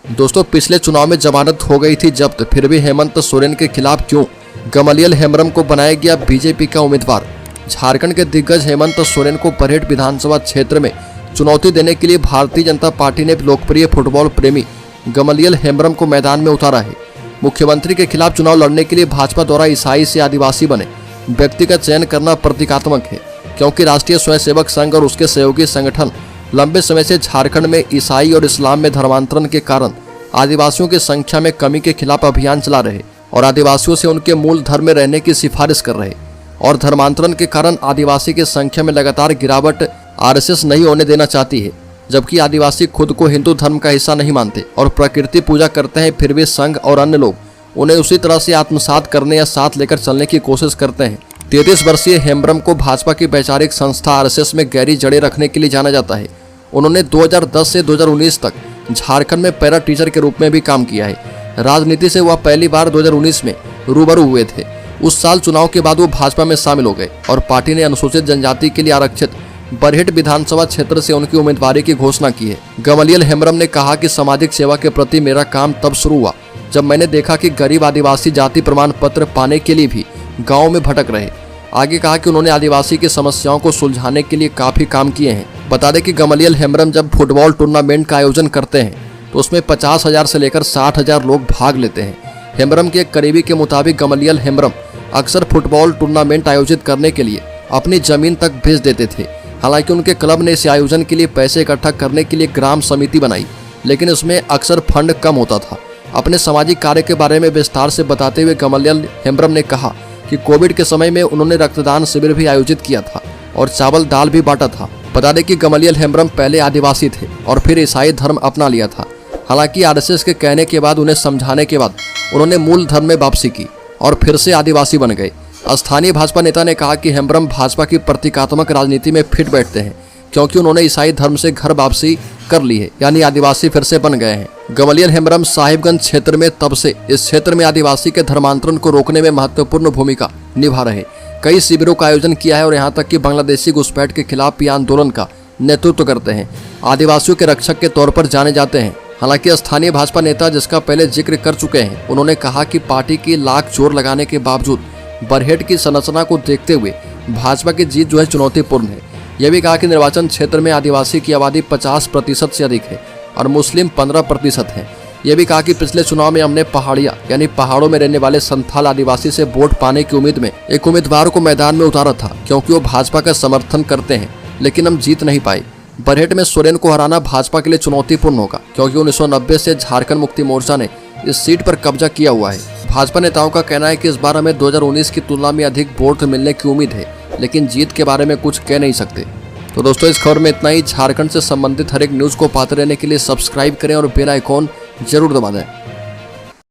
दोस्तों, पिछले चुनाव में जमानत हो गई थी जब्त, फिर भी हेमंत सोरेन के खिलाफ क्यों? गमलियल हेम्ब्रम को बनाया गया बीजेपी का उम्मीदवार। झारखंड के दिग्गज हेमंत सोरेन को बरहेट विधानसभा क्षेत्र में चुनौती देने के लिए भारतीय जनता पार्टी ने लोकप्रिय फुटबॉल प्रेमी गमलियल हेम्ब्रम को मैदान में उतारा है। मुख्यमंत्री के खिलाफ चुनाव लड़ने के लिए भाजपा द्वारा ईसाई से आदिवासी बने व्यक्ति का चयन करना प्रतीकात्मक है, क्योंकि राष्ट्रीय स्वयंसेवक संघ और उसके सहयोगी संगठन लंबे समय से झारखंड में ईसाई और इस्लाम में धर्मांतरण के कारण आदिवासियों की संख्या में कमी के खिलाफ अभियान चला रहे और आदिवासियों से उनके मूल धर्म में रहने की सिफारिश कर रहे और धर्मांतरण के कारण आदिवासी की संख्या में लगातार गिरावट आरएसएस नहीं होने देना चाहती है। जबकि आदिवासी खुद को हिंदू धर्म का हिस्सा नहीं मानते और प्रकृति पूजा करते हैं, फिर भी संघ और अन्य लोग उन्हें उसी तरह से आत्मसात करने या साथ लेकर चलने की कोशिश करते हैं। 33 वर्षीय हेम्ब्रम को भाजपा की वैचारिक संस्था आरएसएस में गहरी जड़ें रखने के लिए जाना जाता है। उन्होंने 2010 से 2019 तक झारखंड में पैरा टीचर के रूप में भी काम किया है। राजनीति से वह पहली बार 2019 में रूबरू हुए थे। उस साल चुनाव के बाद वो भाजपा में शामिल हो गए और पार्टी ने अनुसूचित जनजाति के लिए आरक्षित बरहेट विधानसभा क्षेत्र से उनकी उम्मीदवारी की घोषणा की है। गमलियल हेम्ब्रम ने कहा कि सामाजिक सेवा के प्रति मेरा काम तब शुरू हुआ जब मैंने देखा कि गरीब आदिवासी जाति प्रमाण पत्र पाने के लिए भी गाँव में भटक रहे। आगे कहा कि उन्होंने आदिवासी की समस्याओं को सुलझाने के लिए काफी काम किए हैं। बता दें कि गमलियल हेम्ब्रम जब फुटबॉल टूर्नामेंट का आयोजन करते हैं तो उसमें 50,000 से लेकर 60,000 लोग भाग लेते हैं। हेम्ब्रम के एक करीबी के मुताबिक गमलियल हेम्ब्रम अक्सर फुटबॉल टूर्नामेंट आयोजित करने के लिए अपनी जमीन तक भेज देते थे। हालांकि उनके क्लब ने इस आयोजन के लिए पैसे इकट्ठा करने के लिए ग्राम समिति बनाई, लेकिन उसमें अक्सर फंड कम होता था। अपने सामाजिक कार्य के बारे में विस्तार से बताते हुए गमलियल हेम्ब्रम ने कहा कि कोविड के समय में उन्होंने रक्तदान शिविर भी आयोजित किया था और चावल दाल भी बांटा था। बता दें कि गमलियल हेम्ब्रम पहले आदिवासी थे और फिर ईसाई धर्म अपना लिया था। हालांकि आरएसएस के कहने के बाद, उन्हें समझाने के बाद उन्होंने मूल धर्म में वापसी की और फिर से आदिवासी बन गए। स्थानीय भाजपा नेता ने कहा कि हेम्ब्रम भाजपा की प्रतीकात्मक राजनीति में फिट बैठते हैं, क्योंकि उन्होंने ईसाई धर्म से घर वापसी कर ली है, यानी आदिवासी फिर से बन गए हैं। गमलियल हेम्ब्रम साहिबगंज क्षेत्र में तब से इस क्षेत्र में आदिवासी के धर्मांतरण को रोकने में महत्वपूर्ण भूमिका निभा रहे। कई शिविरों का आयोजन किया है और यहाँ तक कि बांग्लादेशी घुसपैठ के खिलाफ भी आंदोलन का नेतृत्व करते हैं। आदिवासियों के रक्षक के तौर पर जाने जाते हैं। हालांकि स्थानीय भाजपा नेता, जिसका पहले जिक्र कर चुके हैं, उन्होंने कहा कि पार्टी की लाख जोर लगाने के बावजूद बरहेट की संरचना को देखते हुए भाजपा की जीत जो है चुनौतीपूर्ण है। यह भी कहा कि निर्वाचन क्षेत्र में आदिवासी की आबादी 50% से अधिक है और मुस्लिम 15% है। यह भी कहा कि पिछले चुनाव में हमने पहाड़िया यानी पहाड़ों में रहने वाले संथाल आदिवासी से वोट पाने की उम्मीद में एक उम्मीदवार को मैदान में उतारा था, क्योंकि वो भाजपा का समर्थन करते हैं, लेकिन हम जीत नहीं पाए। बरहेट में सोरेन को हराना भाजपा के लिए चुनौतीपूर्ण होगा, क्योंकि 1990 से झारखंड मुक्ति मोर्चा ने इस सीट पर कब्जा किया हुआ है। भाजपा नेताओं का कहना है कि इस बार हमें 2019 की तुलना में अधिक वोट मिलने की उम्मीद है, लेकिन जीत के बारे में कुछ कह नहीं सकते। तो दोस्तों, इस खबर में इतना ही। झारखंड से संबंधित हर एक न्यूज़ को पाते रहने के लिए सब्सक्राइब करें और बेल आइकॉन जरूर दबा दें।